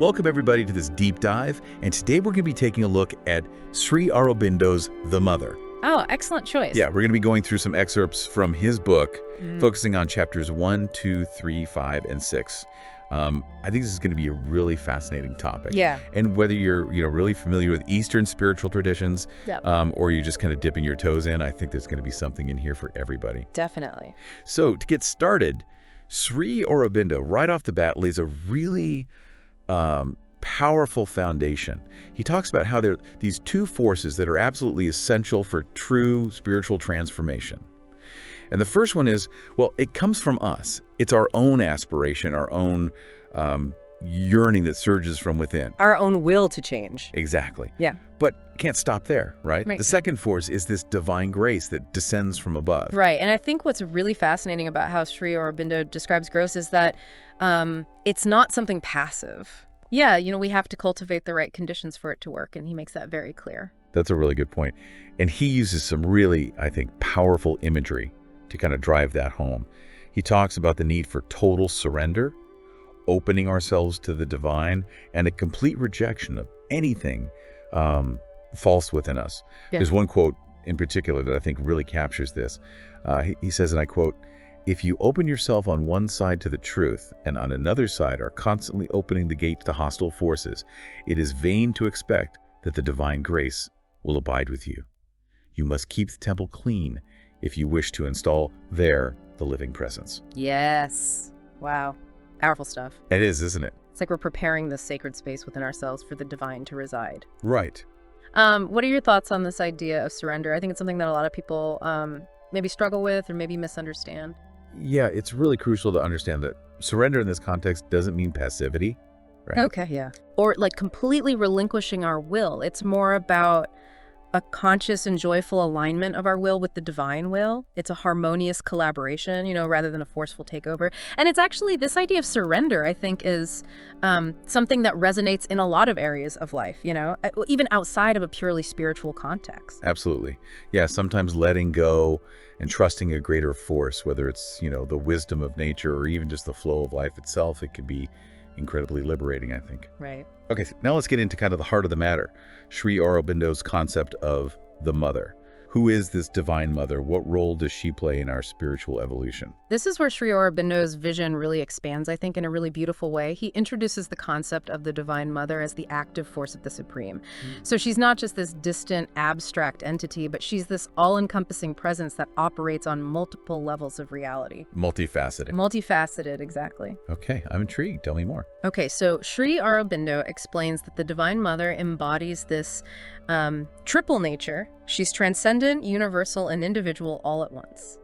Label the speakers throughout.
Speaker 1: Welcome everybody to this deep dive, and today we're going to be taking a look at Sri Aurobindo's The Mother.
Speaker 2: Oh, excellent choice.
Speaker 1: Yeah, we're going to be going through some excerpts from his book, focusing on chapters 1, 2, 3, 5, and 6. I think this is going to be a really fascinating topic.
Speaker 2: Yeah.
Speaker 1: And whether you're really familiar with Eastern spiritual traditions,
Speaker 2: Yep.
Speaker 1: or you're just kind of dipping your toes in, I think there's going to be something in here for everybody.
Speaker 2: Definitely.
Speaker 1: So to get started, Sri Aurobindo, right off the bat, lays a really powerful foundation. He talks about how there are these two forces that are absolutely essential for true spiritual transformation. And the first one is, well, it comes from us. It's our own aspiration, our own yearning that surges from within.
Speaker 2: Our own will to change.
Speaker 1: Exactly.
Speaker 2: Yeah.
Speaker 1: But can't stop there, right?
Speaker 2: Right.
Speaker 1: The second force is this divine grace that descends from above.
Speaker 2: Right. And I think what's really fascinating about how Sri Aurobindo describes grace is that it's not something passive. Yeah, we have to cultivate the right conditions for it to work, and he makes that very clear.
Speaker 1: That's a really good point. And he uses some really, I think, powerful imagery to kind of drive that home. He talks about the need for total surrender, opening ourselves to the divine, and a complete rejection of anything false within us.
Speaker 2: Yeah.
Speaker 1: There's one quote in particular that I think really captures this. He says, and I quote, "If you open yourself on one side to the truth and on another side are constantly opening the gate to hostile forces, it is vain to expect that the divine grace will abide with you. You must keep the temple clean if you wish to install there the living presence."
Speaker 2: Yes. Wow. Powerful stuff.
Speaker 1: It is, isn't it?
Speaker 2: It's like we're preparing this sacred space within ourselves for the divine to reside.
Speaker 1: Right.
Speaker 2: What are your thoughts on this idea of surrender? I think it's something that a lot of people maybe struggle with or maybe misunderstand.
Speaker 1: Yeah, it's really crucial to understand that surrender in this context doesn't mean passivity, right?
Speaker 2: Okay, yeah. Or like completely relinquishing our will. It's more about a conscious and joyful alignment of our will with the divine will. It's a harmonious collaboration, rather than a forceful takeover. And it's actually, this idea of surrender, I think, is something that resonates in a lot of areas of life, even outside of a purely spiritual context.
Speaker 1: Absolutely. Yeah, sometimes letting go and trusting a greater force, whether it's, the wisdom of nature or even just the flow of life itself, it can be incredibly liberating, I think.
Speaker 2: Right.
Speaker 1: Okay, so now let's get into kind of the heart of the matter. Sri Aurobindo's concept of the mother. Who is this divine mother? What role does she play in our spiritual evolution?
Speaker 2: This is where Sri Aurobindo's vision really expands, I think, in a really beautiful way. He introduces the concept of the divine mother as the active force of the supreme. So she's not just this distant, abstract entity, but she's this all-encompassing presence that operates on multiple levels of reality.
Speaker 1: Multifaceted.
Speaker 2: Multifaceted, exactly.
Speaker 1: Okay, I'm intrigued. Tell me more.
Speaker 2: Okay, so Sri Aurobindo explains that the divine mother embodies this triple nature. She's transcendent, universal, and individual all at once.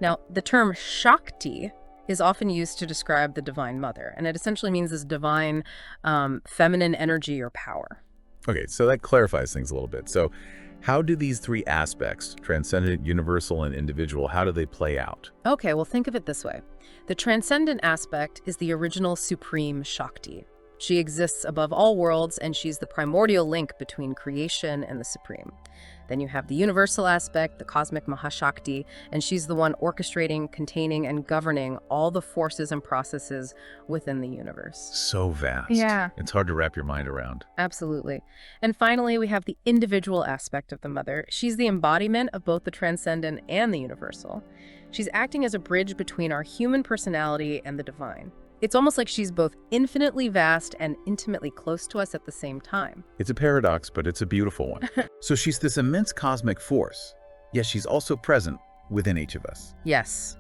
Speaker 2: Now, the term Shakti is often used to describe the divine mother, and it essentially means this divine feminine energy or power.
Speaker 1: Okay, so that clarifies things a little bit. So how do these three aspects, transcendent, universal, and individual, how do they play out?
Speaker 2: Okay, well, think of it this way. The transcendent aspect is the original supreme Shakti. She exists above all worlds, and she's the primordial link between creation and the supreme. Then you have the universal aspect, the cosmic Mahashakti, and she's the one orchestrating, containing, and governing all the forces and processes within the universe.
Speaker 1: So vast.
Speaker 2: Yeah.
Speaker 1: It's hard to wrap your mind around.
Speaker 2: Absolutely. And finally, we have the individual aspect of the mother. She's the embodiment of both the transcendent and the universal. She's acting as a bridge between our human personality and the divine. It's almost like she's both infinitely vast and intimately close to us at the same time.
Speaker 1: It's a paradox, but it's a beautiful one. So she's this immense cosmic force, yet she's also present within each of us.
Speaker 2: Yes.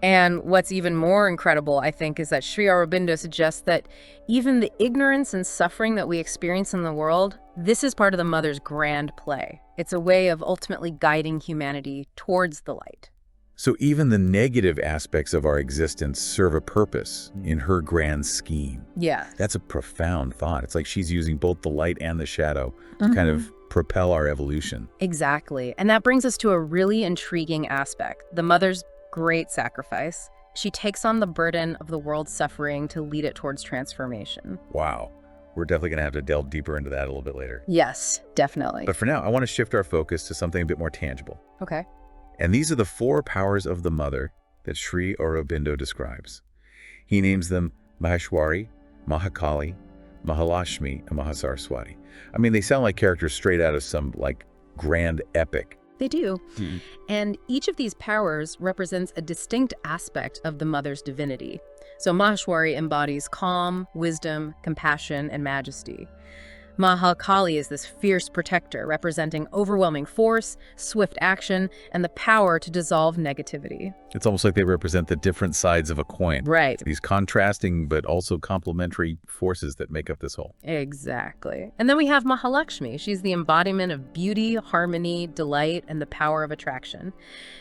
Speaker 2: And what's even more incredible, I think, is that Sri Aurobindo suggests that even the ignorance and suffering that we experience in the world, this is part of the mother's grand play. It's a way of ultimately guiding humanity towards the light.
Speaker 1: So even the negative aspects of our existence serve a purpose in her grand scheme.
Speaker 2: Yeah.
Speaker 1: That's a profound thought. It's like she's using both the light and the shadow to kind of propel our evolution.
Speaker 2: Exactly. And that brings us to a really intriguing aspect, the mother's great sacrifice. She takes on the burden of the world's suffering to lead it towards transformation.
Speaker 1: Wow. We're definitely going to have to delve deeper into that a little bit later.
Speaker 2: Yes, definitely.
Speaker 1: But for now, I want to shift our focus to something a bit more tangible.
Speaker 2: Okay.
Speaker 1: And these are the four powers of the mother that Sri Aurobindo describes. He names them Maheshwari, Mahakali, Mahalakshmi, and Mahasaraswati. I mean, they sound like characters straight out of some, like, grand epic.
Speaker 2: They do. And each of these powers represents a distinct aspect of the mother's divinity. So Maheshwari embodies calm, wisdom, compassion, and majesty. Mahakali is this fierce protector, representing overwhelming force, swift action, and the power to dissolve negativity.
Speaker 1: It's almost like they represent the different sides of a coin.
Speaker 2: Right.
Speaker 1: These contrasting but also complementary forces that make up this whole.
Speaker 2: Exactly. And then we have Mahalakshmi. She's the embodiment of beauty, harmony, delight, and the power of attraction.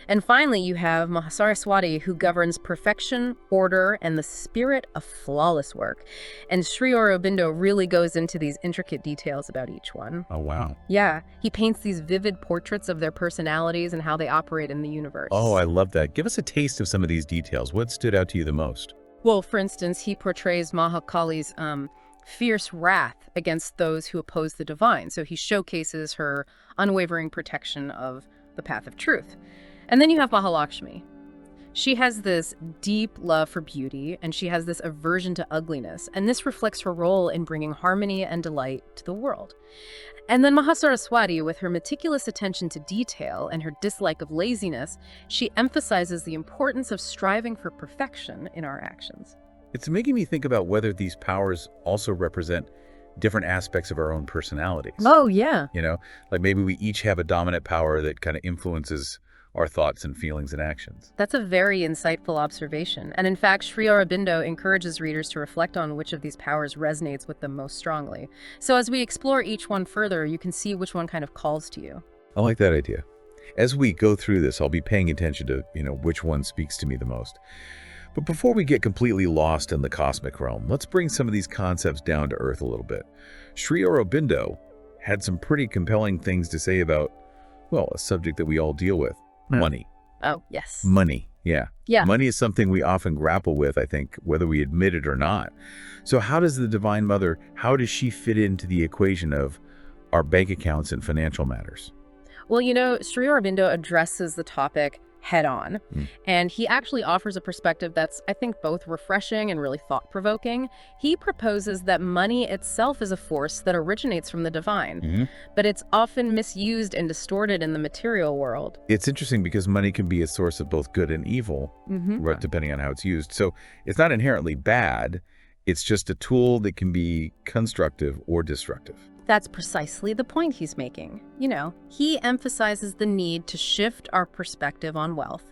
Speaker 2: And finally, you have Mahasaraswati, who governs perfection, order, and the spirit of flawless work. And Sri Aurobindo really goes into these intricate details about each one.
Speaker 1: Oh, wow.
Speaker 2: Yeah, he paints these vivid portraits of their personalities and how they operate in the universe.
Speaker 1: Oh, I love that. Give us a taste of some of these details. What stood out to you the most?
Speaker 2: Well, for instance, he portrays Mahakali's fierce wrath against those who oppose the divine. So he showcases her unwavering protection of the path of truth. And then you have Mahalakshmi. She has this deep love for beauty, and she has this aversion to ugliness, and this reflects her role in bringing harmony and delight to the world. And then Mahasaraswati, with her meticulous attention to detail and her dislike of laziness, she emphasizes the importance of striving for perfection in our actions.
Speaker 1: It's making me think about whether these powers also represent different aspects of our own personalities.
Speaker 2: Oh, yeah.
Speaker 1: You know, like maybe we each have a dominant power that kind of influences our thoughts and feelings and actions.
Speaker 2: That's a very insightful observation. And in fact, Sri Aurobindo encourages readers to reflect on which of these powers resonates with them most strongly. So as we explore each one further, you can see which one kind of calls to you.
Speaker 1: I like that idea. As we go through this, I'll be paying attention to, which one speaks to me the most. But before we get completely lost in the cosmic realm, let's bring some of these concepts down to earth a little bit. Sri Aurobindo had some pretty compelling things to say about, well, a subject that we all deal with. Money.
Speaker 2: Oh, yes.
Speaker 1: Money, yeah.
Speaker 2: Yeah.
Speaker 1: Money is something we often grapple with, I think, whether we admit it or not. So how does the Divine Mother, how does she fit into the equation of our bank accounts and financial matters?
Speaker 2: Well, Sri Aurobindo addresses the topic head on, and he actually offers a perspective that's, I think, both refreshing and really thought-provoking. He proposes that money itself is a force that originates from the divine, but it's often misused and distorted in the material world.
Speaker 1: It's interesting because money can be a source of both good and evil, right, depending on how it's used. So it's not inherently bad. It's just a tool that can be constructive or destructive.
Speaker 2: That's precisely the point he's making. He emphasizes the need to shift our perspective on wealth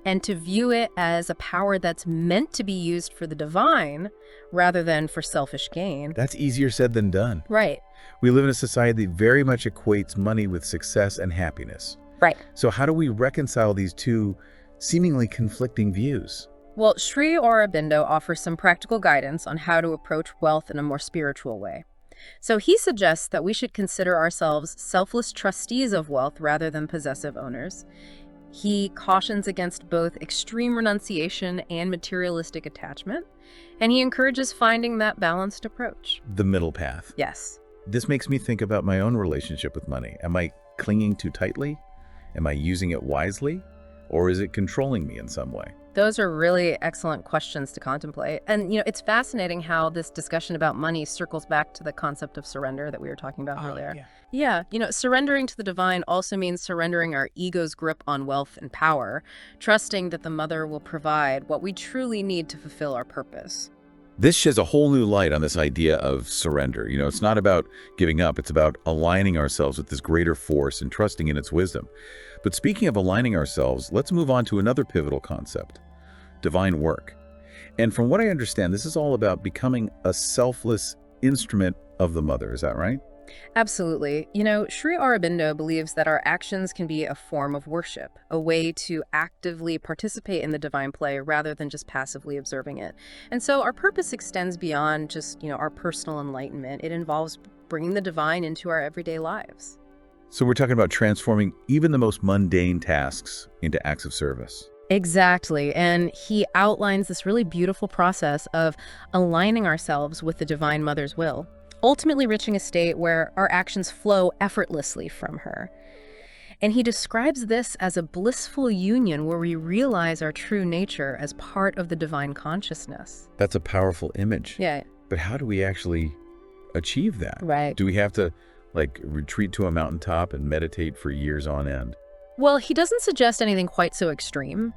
Speaker 2: and to view it as a power that's meant to be used for the divine rather than for selfish gain.
Speaker 1: That's easier said than done.
Speaker 2: Right.
Speaker 1: We live in a society that very much equates money with success and happiness.
Speaker 2: Right.
Speaker 1: So how do we reconcile these two seemingly conflicting views?
Speaker 2: Well, Sri Aurobindo offers some practical guidance on how to approach wealth in a more spiritual way. So he suggests that we should consider ourselves selfless trustees of wealth rather than possessive owners. He cautions against both extreme renunciation and materialistic attachment, and he encourages finding that balanced approach.
Speaker 1: The middle path.
Speaker 2: Yes.
Speaker 1: This makes me think about my own relationship with money. Am I clinging too tightly? Am I using it wisely? Or is it controlling me in some way?
Speaker 2: Those are really excellent questions to contemplate. And, it's fascinating how this discussion about money circles back to the concept of surrender that we were talking about earlier. Yeah, surrendering to the divine also means surrendering our ego's grip on wealth and power, trusting that the mother will provide what we truly need to fulfill our purpose.
Speaker 1: This sheds a whole new light on this idea of surrender. It's not about giving up. It's about aligning ourselves with this greater force and trusting in its wisdom. But speaking of aligning ourselves, let's move on to another pivotal concept, divine work. And from what I understand, this is all about becoming a selfless instrument of the mother. Is that right?
Speaker 2: Absolutely. Sri Aurobindo believes that our actions can be a form of worship, a way to actively participate in the divine play rather than just passively observing it. And so our purpose extends beyond just, our personal enlightenment. It involves bringing the divine into our everyday lives.
Speaker 1: So we're talking about transforming even the most mundane tasks into acts of service.
Speaker 2: Exactly. And he outlines this really beautiful process of aligning ourselves with the Divine Mother's will, ultimately reaching a state where our actions flow effortlessly from her. And he describes this as a blissful union where we realize our true nature as part of the divine consciousness.
Speaker 1: That's a powerful image.
Speaker 2: Yeah.
Speaker 1: But how do we actually achieve that?
Speaker 2: Right.
Speaker 1: Do we have to, like, retreat to a mountaintop and meditate for years on end?
Speaker 2: Well, he doesn't suggest anything quite so extreme.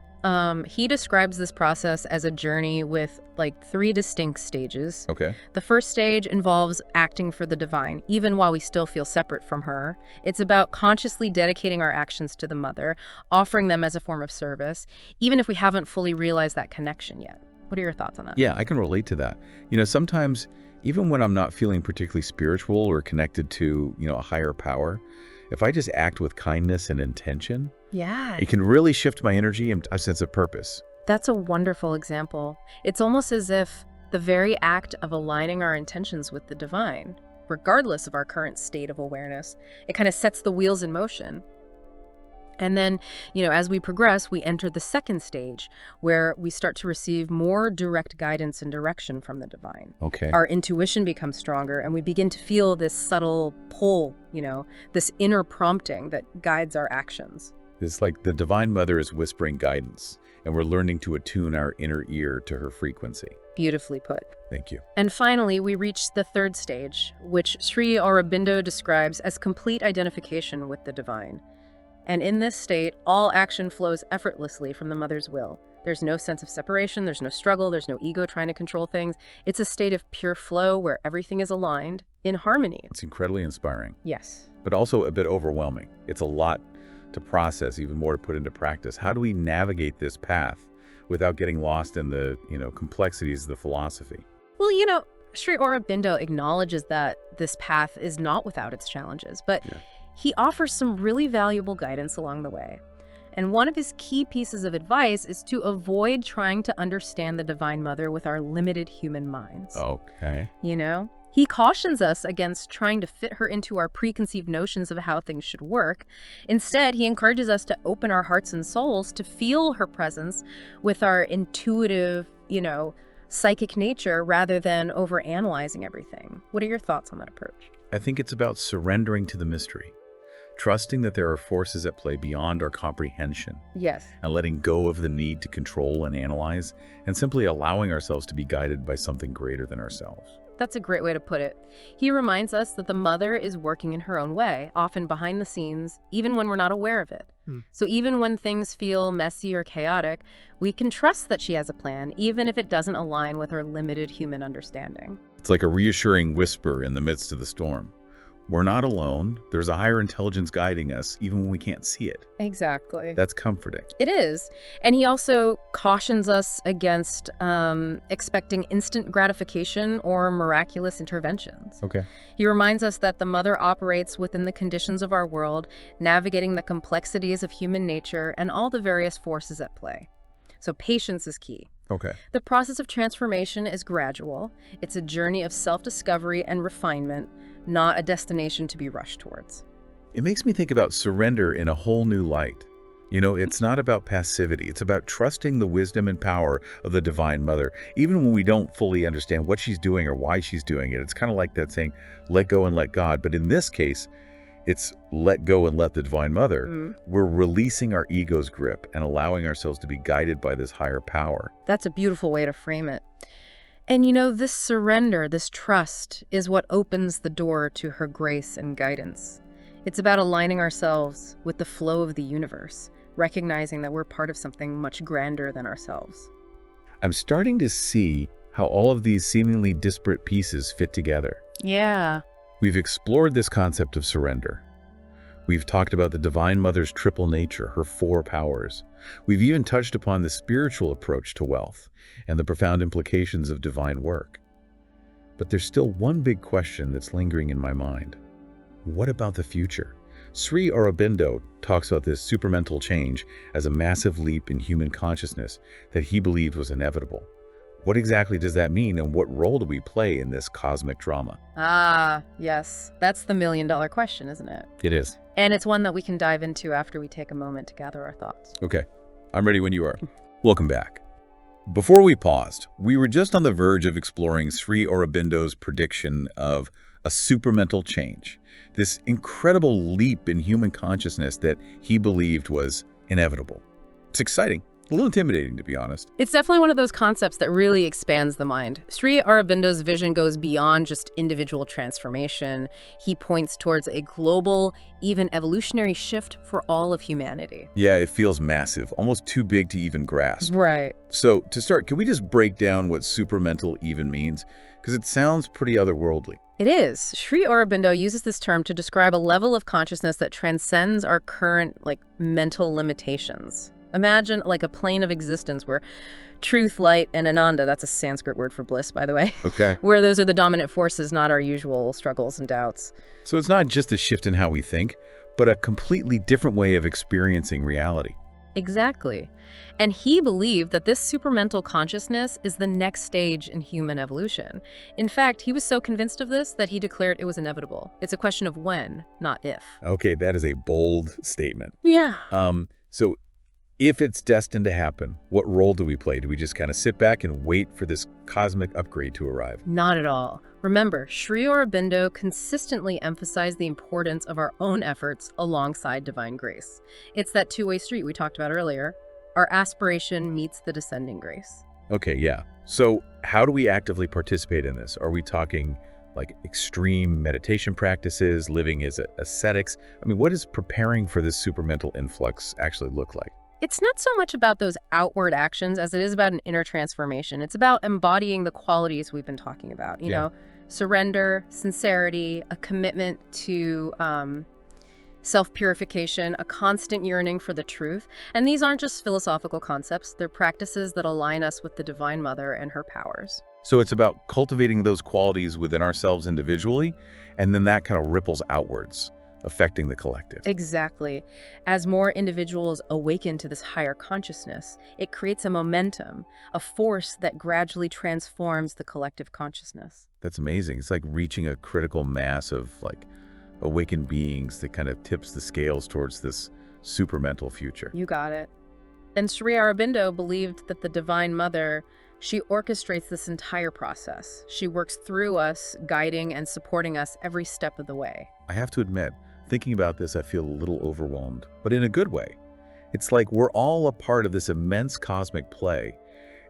Speaker 2: He describes this process as a journey with like 3 distinct stages.
Speaker 1: Okay.
Speaker 2: The first stage involves acting for the divine, even while we still feel separate from her. It's about consciously dedicating our actions to the mother, offering them as a form of service, even if we haven't fully realized that connection yet. What are your thoughts on that?
Speaker 1: Yeah, I can relate to that. Sometimes, even when I'm not feeling particularly spiritual or connected to, a higher power, if I just act with kindness and intention,
Speaker 2: Yeah.
Speaker 1: it can really shift my energy and a sense of purpose.
Speaker 2: That's a wonderful example. It's almost as if the very act of aligning our intentions with the divine, regardless of our current state of awareness, it kind of sets the wheels in motion. And then, as we progress, we enter the second stage where we start to receive more direct guidance and direction from the divine.
Speaker 1: Okay.
Speaker 2: Our intuition becomes stronger and we begin to feel this subtle pull, this inner prompting that guides our actions.
Speaker 1: It's like the Divine Mother is whispering guidance, and we're learning to attune our inner ear to her frequency.
Speaker 2: Beautifully put.
Speaker 1: Thank you.
Speaker 2: And finally, we reach the third stage, which Sri Aurobindo describes as complete identification with the divine. And in this state, all action flows effortlessly from the mother's will. There's no sense of separation, there's no struggle, there's no ego trying to control things. It's a state of pure flow where everything is aligned in harmony.
Speaker 1: It's incredibly inspiring,
Speaker 2: Yes.
Speaker 1: but also a bit overwhelming. It's a lot to process, even more to put into practice. How do we navigate this path without getting lost in the, complexities of the philosophy?
Speaker 2: Well, Sri Aurobindo acknowledges that this path is not without its challenges, but he offers some really valuable guidance along the way. And one of his key pieces of advice is to avoid trying to understand the Divine Mother with our limited human minds.
Speaker 1: Okay.
Speaker 2: He cautions us against trying to fit her into our preconceived notions of how things should work. Instead, he encourages us to open our hearts and souls to feel her presence with our intuitive, psychic nature rather than overanalyzing everything. What are your thoughts on that approach?
Speaker 1: I think it's about surrendering to the mystery, trusting that there are forces at play beyond our comprehension,
Speaker 2: Yes.
Speaker 1: and letting go of the need to control and analyze, and simply allowing ourselves to be guided by something greater than ourselves.
Speaker 2: That's a great way to put it. He reminds us that the mother is working in her own way, often behind the scenes, even when we're not aware of it. So even when things feel messy or chaotic, we can trust that she has a plan, even if it doesn't align with our limited human understanding.
Speaker 1: It's like a reassuring whisper in the midst of the storm. We're not alone. There's a higher intelligence guiding us, even when we can't see it.
Speaker 2: Exactly.
Speaker 1: That's comforting.
Speaker 2: It is. And he also cautions us against expecting instant gratification or miraculous interventions.
Speaker 1: Okay.
Speaker 2: He reminds us that the mother operates within the conditions of our world, navigating the complexities of human nature and all the various forces at play. So patience is key.
Speaker 1: Okay.
Speaker 2: The process of transformation is gradual. It's a journey of self-discovery and refinement, not a destination to be rushed towards.
Speaker 1: It makes me think about surrender in a whole new light. It's not about passivity. It's about trusting the wisdom and power of the Divine Mother, even when we don't fully understand what she's doing or why she's doing it. It's kind of like that saying, let go and let God. But in this case, it's let go and let the Divine Mother. We're releasing our ego's grip and allowing ourselves to be guided by this higher power.
Speaker 2: That's a beautiful way to frame it. And this surrender, this trust, is what opens the door to her grace and guidance. It's about aligning ourselves with the flow of the universe, recognizing that we're part of something much grander than ourselves.
Speaker 1: I'm starting to see how all of these seemingly disparate pieces fit together.
Speaker 2: Yeah.
Speaker 1: We've explored this concept of surrender. We've talked about the Divine Mother's triple nature, her 4 powers. We've even touched upon the spiritual approach to wealth and the profound implications of divine work. But there's still one big question that's lingering in my mind. What about the future? Sri Aurobindo talks about this supramental change as a massive leap in human consciousness that he believed was inevitable. What exactly does that mean, and what role do we play in this cosmic drama?
Speaker 2: Ah, yes. That's the million-dollar question, isn't it?
Speaker 1: It is.
Speaker 2: And it's one that we can dive into after we take a moment to gather our thoughts.
Speaker 1: Okay, I'm ready when you are. Welcome back. Before we paused, we were just on the verge of exploring Sri Aurobindo's prediction of a supramental change, this incredible leap in human consciousness that he believed was inevitable. It's exciting, A little intimidating, to be honest.
Speaker 2: It's definitely one of those concepts that really expands the mind. Sri Aurobindo's vision goes beyond just individual transformation. He points towards a global, even evolutionary shift for all of humanity.
Speaker 1: Yeah, it feels massive, almost too big to even grasp.
Speaker 2: Right.
Speaker 1: So, to start, can we just break down what supramental even means? Because it sounds pretty otherworldly.
Speaker 2: It is. Sri Aurobindo uses this term to describe a level of consciousness that transcends our current, mental limitations. Imagine, a plane of existence where truth, light, and ananda, that's a Sanskrit word for bliss, by the way,
Speaker 1: Okay.
Speaker 2: where those are the dominant forces, not our usual struggles and doubts.
Speaker 1: So it's not just a shift in how we think, but a completely different way of experiencing reality.
Speaker 2: Exactly. And he believed that this supramental consciousness is the next stage in human evolution. In fact, he was so convinced of this that he declared it was inevitable. It's a question of when, not if.
Speaker 1: Okay, that is a bold statement.
Speaker 2: Yeah.
Speaker 1: So if it's destined to happen, what role do we play? Do we just kind of sit back and wait for this cosmic upgrade to arrive?
Speaker 2: Not at all. Remember, Sri Aurobindo consistently emphasized the importance of our own efforts alongside divine grace. It's that two-way street we talked about earlier. Our aspiration meets the descending grace.
Speaker 1: Okay, yeah. So how do we actively participate in this? Are we talking extreme meditation practices, living as ascetics? I mean, what does preparing for this supramental influx actually look like?
Speaker 2: It's not so much about those outward actions as it is about an inner transformation. It's about embodying the qualities we've been talking about, you know, surrender, sincerity, a commitment to self-purification, a constant yearning for the truth. And these aren't just philosophical concepts. They're practices that align us with the Divine Mother and her powers.
Speaker 1: So it's about cultivating those qualities within ourselves individually, and then that kind of ripples outwards, affecting the collective.
Speaker 2: Exactly. As more individuals awaken to this higher consciousness, it creates a momentum, a force that gradually transforms the collective consciousness.
Speaker 1: That's amazing. It's like reaching a critical mass of awakened beings that kind of tips the scales towards this supramental future.
Speaker 2: You got it. And Sri Aurobindo believed that the Divine Mother, she orchestrates this entire process. She works through us, guiding and supporting us every step of the way.
Speaker 1: I have to admit, thinking about this, I feel a little overwhelmed, but in a good way. It's like we're all a part of this immense cosmic play,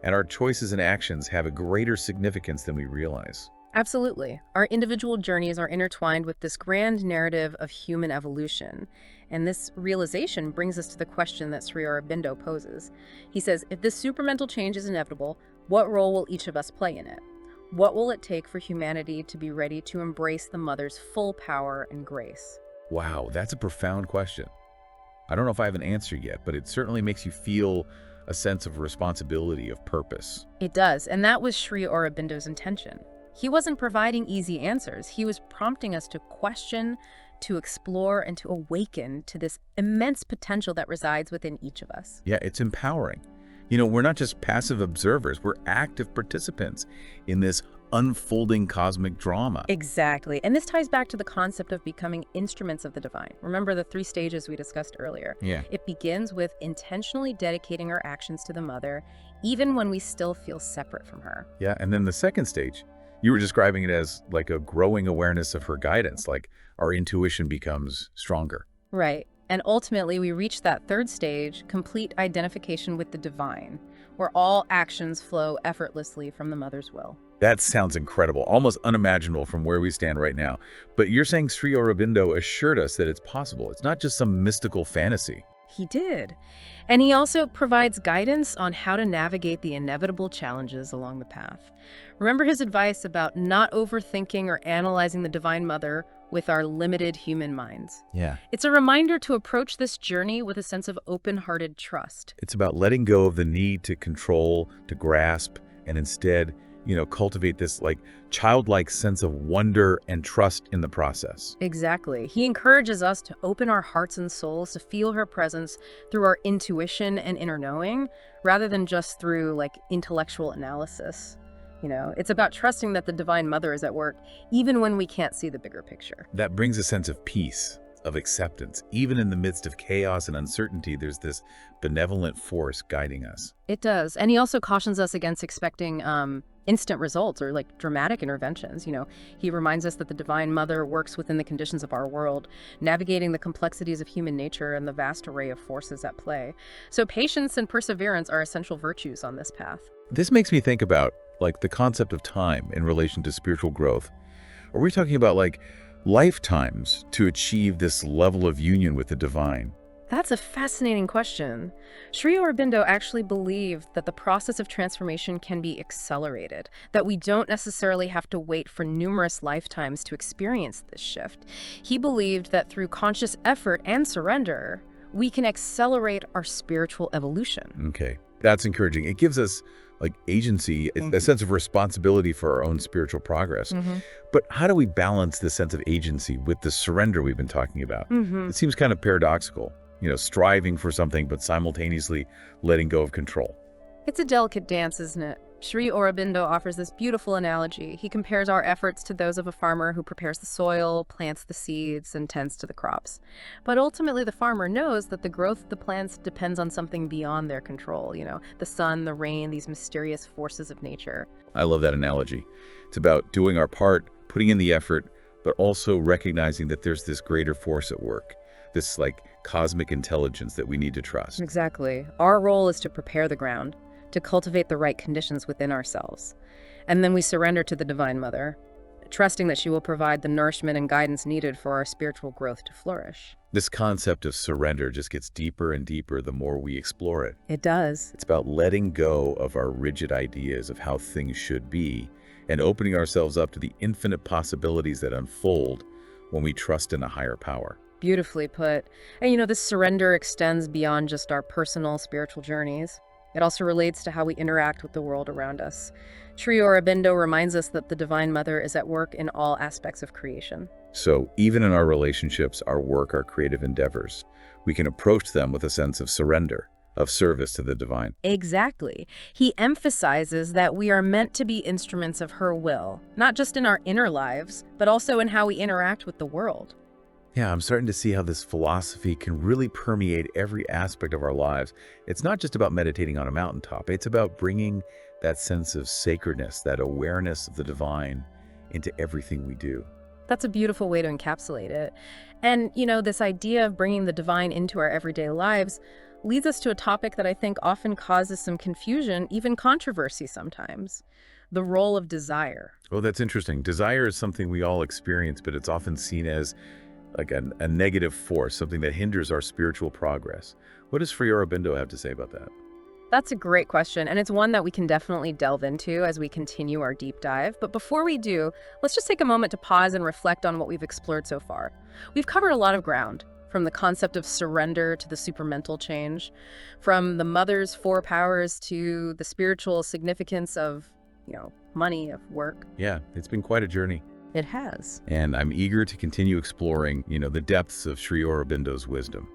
Speaker 1: and our choices and actions have a greater significance than we realize.
Speaker 2: Absolutely. Our individual journeys are intertwined with this grand narrative of human evolution. And this realization brings us to the question that Sri Aurobindo poses. He says, if this supramental change is inevitable, what role will each of us play in it? What will it take for humanity to be ready to embrace the Mother's full power and grace?
Speaker 1: Wow, that's a profound question. I don't know if I have an answer yet, but it certainly makes you feel a sense of responsibility, of purpose.
Speaker 2: It does, and that was Sri Aurobindo's intention. He wasn't providing easy answers. He was prompting us to question, to explore, and to awaken to this immense potential that resides within each of us.
Speaker 1: Yeah, it's empowering. You know, we're not just passive observers, we're active participants in this unfolding cosmic drama.
Speaker 2: Exactly. And this ties back to the concept of becoming instruments of the divine. Remember the 3 stages we discussed earlier?
Speaker 1: Yeah.
Speaker 2: It begins with intentionally dedicating our actions to the Mother, even when we still feel separate from her.
Speaker 1: Yeah, and then the second stage, you were describing it as like a growing awareness of her guidance, like our intuition becomes stronger.
Speaker 2: Right. And ultimately, we reach that 3rd stage, complete identification with the divine, where all actions flow effortlessly from the Mother's will.
Speaker 1: That sounds incredible, almost unimaginable from where we stand right now. But you're saying Sri Aurobindo assured us that it's possible. It's not just some mystical fantasy.
Speaker 2: He did. And he also provides guidance on how to navigate the inevitable challenges along the path. Remember his advice about not overthinking or analyzing the Divine Mother with our limited human minds.
Speaker 1: Yeah.
Speaker 2: It's a reminder to approach this journey with a sense of open-hearted trust.
Speaker 1: It's about letting go of the need to control, to grasp, and instead, cultivate this childlike sense of wonder and trust in the process.
Speaker 2: Exactly. He encourages us to open our hearts and souls to feel her presence through our intuition and inner knowing, rather than just through intellectual analysis. It's about trusting that the Divine Mother is at work, even when we can't see the bigger picture.
Speaker 1: That brings a sense of peace. of acceptance. Even in the midst of chaos and uncertainty, there's this benevolent force guiding us.
Speaker 2: It does. And he also cautions us against expecting instant results or like dramatic interventions. He reminds us that the Divine Mother works within the conditions of our world, navigating the complexities of human nature and the vast array of forces at play. So patience and perseverance are essential virtues on this path.
Speaker 1: This makes me think about the concept of time in relation to spiritual growth. Are we talking about lifetimes to achieve this level of union with the divine?
Speaker 2: That's a fascinating question. Sri Aurobindo actually believed that the process of transformation can be accelerated, that we don't necessarily have to wait for numerous lifetimes to experience this shift. He believed that through conscious effort and surrender, we can accelerate our spiritual evolution.
Speaker 1: Okay, that's encouraging. It gives us agency, a sense of responsibility for our own spiritual progress. But how do we balance this sense of agency with the surrender we've been talking about? It seems kind of paradoxical, striving for something but simultaneously letting go of control.
Speaker 2: It's a delicate dance, isn't it? Sri Aurobindo offers this beautiful analogy. He compares our efforts to those of a farmer who prepares the soil, plants the seeds, and tends to the crops. But ultimately, the farmer knows that the growth of the plants depends on something beyond their control, the sun, the rain, these mysterious forces of nature.
Speaker 1: I love that analogy. It's about doing our part, putting in the effort, but also recognizing that there's this greater force at work, this cosmic intelligence that we need to trust.
Speaker 2: Exactly. Our role is to prepare the ground, to cultivate the right conditions within ourselves. And then we surrender to the Divine Mother, trusting that she will provide the nourishment and guidance needed for our spiritual growth to flourish.
Speaker 1: This concept of surrender just gets deeper and deeper the more we explore it.
Speaker 2: It does.
Speaker 1: It's about letting go of our rigid ideas of how things should be and opening ourselves up to the infinite possibilities that unfold when we trust in a higher power.
Speaker 2: Beautifully put. And this surrender extends beyond just our personal spiritual journeys. It also relates to how we interact with the world around us. Sri Aurobindo reminds us that the Divine Mother is at work in all aspects of creation.
Speaker 1: So even in our relationships, our work, our creative endeavors, we can approach them with a sense of surrender, of service to the divine.
Speaker 2: Exactly. He emphasizes that we are meant to be instruments of her will, not just in our inner lives, but also in how we interact with the world.
Speaker 1: Yeah, I'm starting to see how this philosophy can really permeate every aspect of our lives. It's not just about meditating on a mountaintop. It's about bringing that sense of sacredness, that awareness of the divine into everything we do.
Speaker 2: That's a beautiful way to encapsulate it. And, this idea of bringing the divine into our everyday lives leads us to a topic that I think often causes some confusion, even controversy sometimes: the role of desire.
Speaker 1: Oh, that's interesting. Desire is something we all experience, but it's often seen as a negative force, something that hinders our spiritual progress. What does Sri Aurobindo have to say about that?
Speaker 2: That's a great question, and it's one that we can definitely delve into as we continue our deep dive. But before we do, let's just take a moment to pause and reflect on what we've explored so far. We've covered a lot of ground, from the concept of surrender to the supramental change, from the mother's four powers to the spiritual significance of, money, of work.
Speaker 1: Yeah, it's been quite a journey.
Speaker 2: It has.
Speaker 1: And I'm eager to continue exploring, the depths of Sri Aurobindo's wisdom.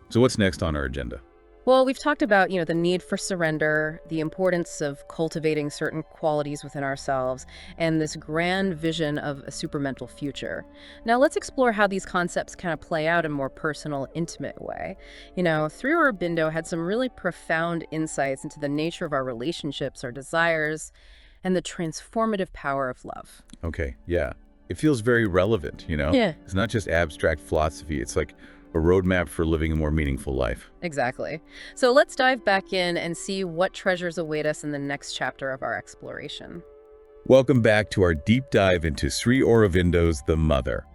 Speaker 1: So what's next on our agenda?
Speaker 2: Well, we've talked about, the need for surrender, the importance of cultivating certain qualities within ourselves, and this grand vision of a supramental future. Now, let's explore how these concepts kind of play out in a more personal, intimate way. Sri Aurobindo had some really profound insights into the nature of our relationships, our desires, and the transformative power of love.
Speaker 1: Okay, yeah. It feels very relevant,
Speaker 2: Yeah.
Speaker 1: It's not just abstract philosophy. It's like a roadmap for living a more meaningful life.
Speaker 2: Exactly. So let's dive back in and see what treasures await us in the next chapter of our exploration.
Speaker 1: Welcome back to our deep dive into Sri Aurobindo's The Mother.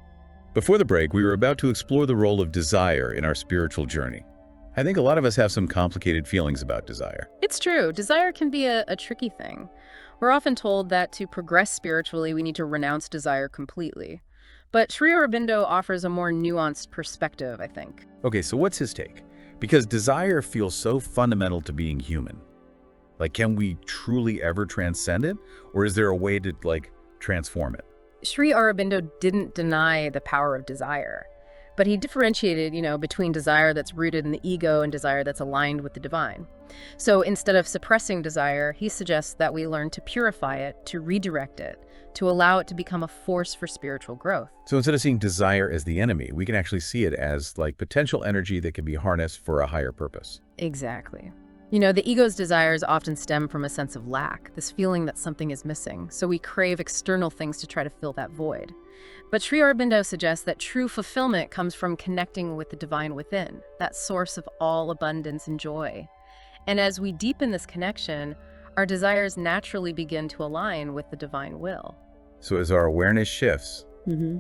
Speaker 1: Before the break, we were about to explore the role of desire in our spiritual journey. I think a lot of us have some complicated feelings about desire.
Speaker 2: It's true. Desire can be a tricky thing. We're often told that to progress spiritually, we need to renounce desire completely. But Sri Aurobindo offers a more nuanced perspective, I think.
Speaker 1: Okay, so what's his take? Because desire feels so fundamental to being human. Can we truly ever transcend it? Or is there a way to, transform it?
Speaker 2: Sri Aurobindo didn't deny the power of desire, But he differentiated, between desire that's rooted in the ego and desire that's aligned with the divine. So instead of suppressing desire, he suggests that we learn to purify it, to redirect it, to allow it to become a force for spiritual growth.
Speaker 1: So instead of seeing desire as the enemy, we can actually see it as like potential energy that can be harnessed for a higher purpose.
Speaker 2: Exactly. The ego's desires often stem from a sense of lack, this feeling that something is missing, so we crave external things to try to fill that void. But Sri Aurobindo suggests that true fulfillment comes from connecting with the divine within, that source of all abundance and joy. And as we deepen this connection, our desires naturally begin to align with the divine will.
Speaker 1: So as our awareness shifts,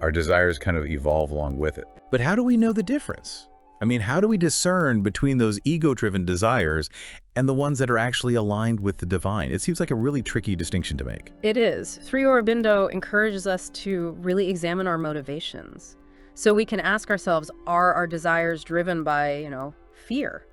Speaker 1: our desires kind of evolve along with it. But how do we know the difference? I mean, how do we discern between those ego-driven desires and the ones that are actually aligned with the divine? It seems like a really tricky distinction to make.
Speaker 2: It is. Sri Aurobindo encourages us to really examine our motivations. So we can ask ourselves, are our desires driven by, fear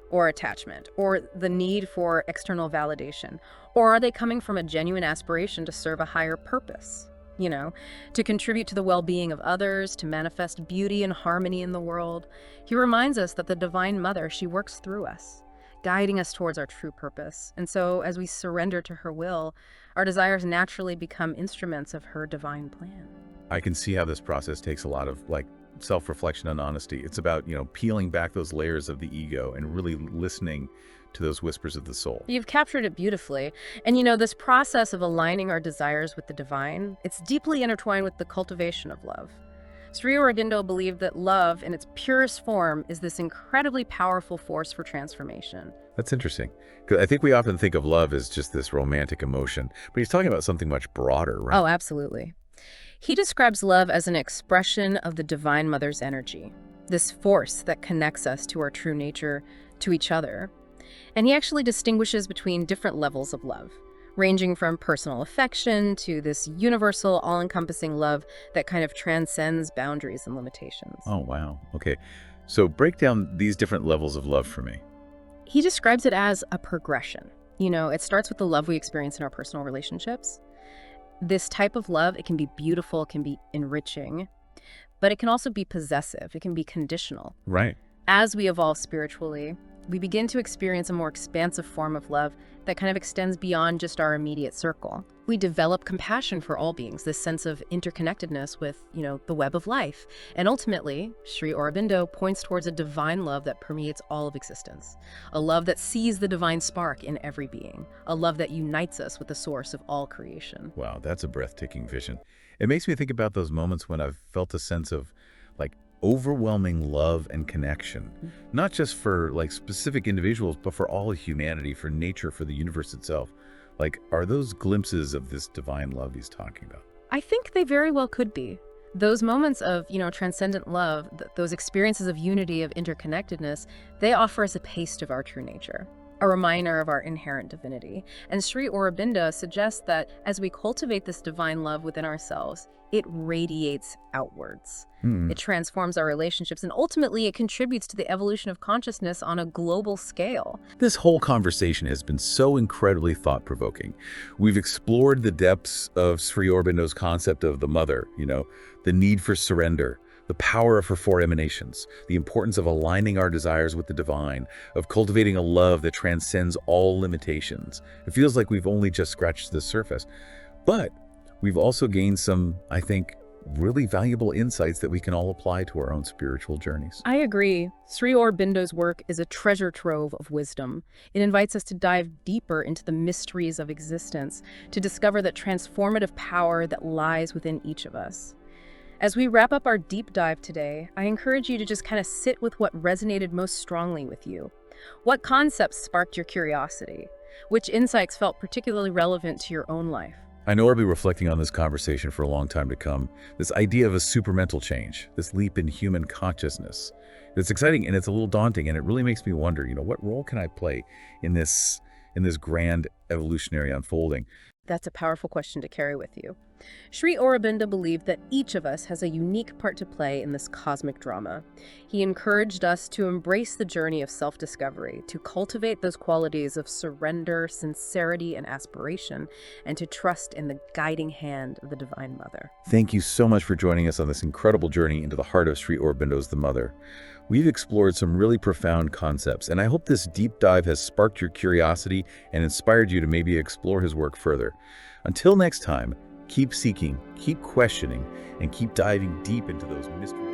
Speaker 2: or attachment or the need for external validation? Or are they coming from a genuine aspiration to serve a higher purpose? To contribute to the well-being of others, to manifest beauty and harmony in the world. He reminds us that the Divine Mother, she works through us, guiding us towards our true purpose. And so as we surrender to her will, our desires naturally become instruments of her divine plan.
Speaker 1: I can see how this process takes a lot of self-reflection and honesty. It's about, peeling back those layers of the ego and really listening to those whispers of the soul.
Speaker 2: You've captured it beautifully. And this process of aligning our desires with the divine, it's deeply intertwined with the cultivation of love. Sri Aurobindo believed that love, in its purest form, is this incredibly powerful force for transformation.
Speaker 1: That's interesting, because I think we often think of love as just this romantic emotion, but he's talking about something much broader, right?
Speaker 2: Oh, absolutely. He describes love as an expression of the Divine Mother's energy, this force that connects us to our true nature, to each other. And he actually distinguishes between different levels of love, ranging from personal affection to this universal, all-encompassing love that kind of transcends boundaries and limitations.
Speaker 1: Oh, wow. Okay. So break down these different levels of love for me.
Speaker 2: He describes it as a progression. It starts with the love we experience in our personal relationships. This type of love, it can be beautiful, it can be enriching, but it can also be possessive, it can be conditional.
Speaker 1: Right.
Speaker 2: As we evolve spiritually, we begin to experience a more expansive form of love that kind of extends beyond just our immediate circle. We develop compassion for all beings, this sense of interconnectedness with, the web of life. And ultimately, Sri Aurobindo points towards a divine love that permeates all of existence, a love that sees the divine spark in every being, a love that unites us with the source of all creation.
Speaker 1: Wow, that's a breathtaking vision. It makes me think about those moments when I've felt a sense of overwhelming love and connection, not just for specific individuals, but for all of humanity, for nature, for the universe itself. Are those glimpses of this divine love he's talking about?
Speaker 2: I think they very well could be. Those moments of, transcendent love, those experiences of unity, of interconnectedness, they offer us a taste of our true nature, a reminder of our inherent divinity. And Sri Aurobindo suggests that as we cultivate this divine love within ourselves, it radiates outwards. It transforms our relationships, and ultimately it contributes to the evolution of consciousness on a global scale.
Speaker 1: This whole conversation has been so incredibly thought-provoking. We've explored the depths of Sri Aurobindo's concept of the mother, the need for surrender, the power of her four emanations, the importance of aligning our desires with the divine, of cultivating a love that transcends all limitations. It feels like we've only just scratched the surface. But we've also gained some, I think, really valuable insights that we can all apply to our own spiritual journeys.
Speaker 2: I agree. Sri Aurobindo's work is a treasure trove of wisdom. It invites us to dive deeper into the mysteries of existence, to discover that transformative power that lies within each of us. As we wrap up our deep dive today, I encourage you to just kind of sit with what resonated most strongly with you. What concepts sparked your curiosity? Which insights felt particularly relevant to your own life?
Speaker 1: I know I'll be reflecting on this conversation for a long time to come. This idea of a supramental change, this leap in human consciousness. It's exciting and it's a little daunting, and it really makes me wonder, what role can I play in this grand evolutionary unfolding?
Speaker 2: That's a powerful question to carry with you. Sri Aurobindo believed that each of us has a unique part to play in this cosmic drama. He encouraged us to embrace the journey of self-discovery, to cultivate those qualities of surrender, sincerity, and aspiration, and to trust in the guiding hand of the Divine Mother.
Speaker 1: Thank you so much for joining us on this incredible journey into the heart of Sri Aurobindo's The Mother. We've explored some really profound concepts, and I hope this deep dive has sparked your curiosity and inspired you to maybe explore his work further. Until next time, keep seeking, keep questioning, and keep diving deep into those mysteries.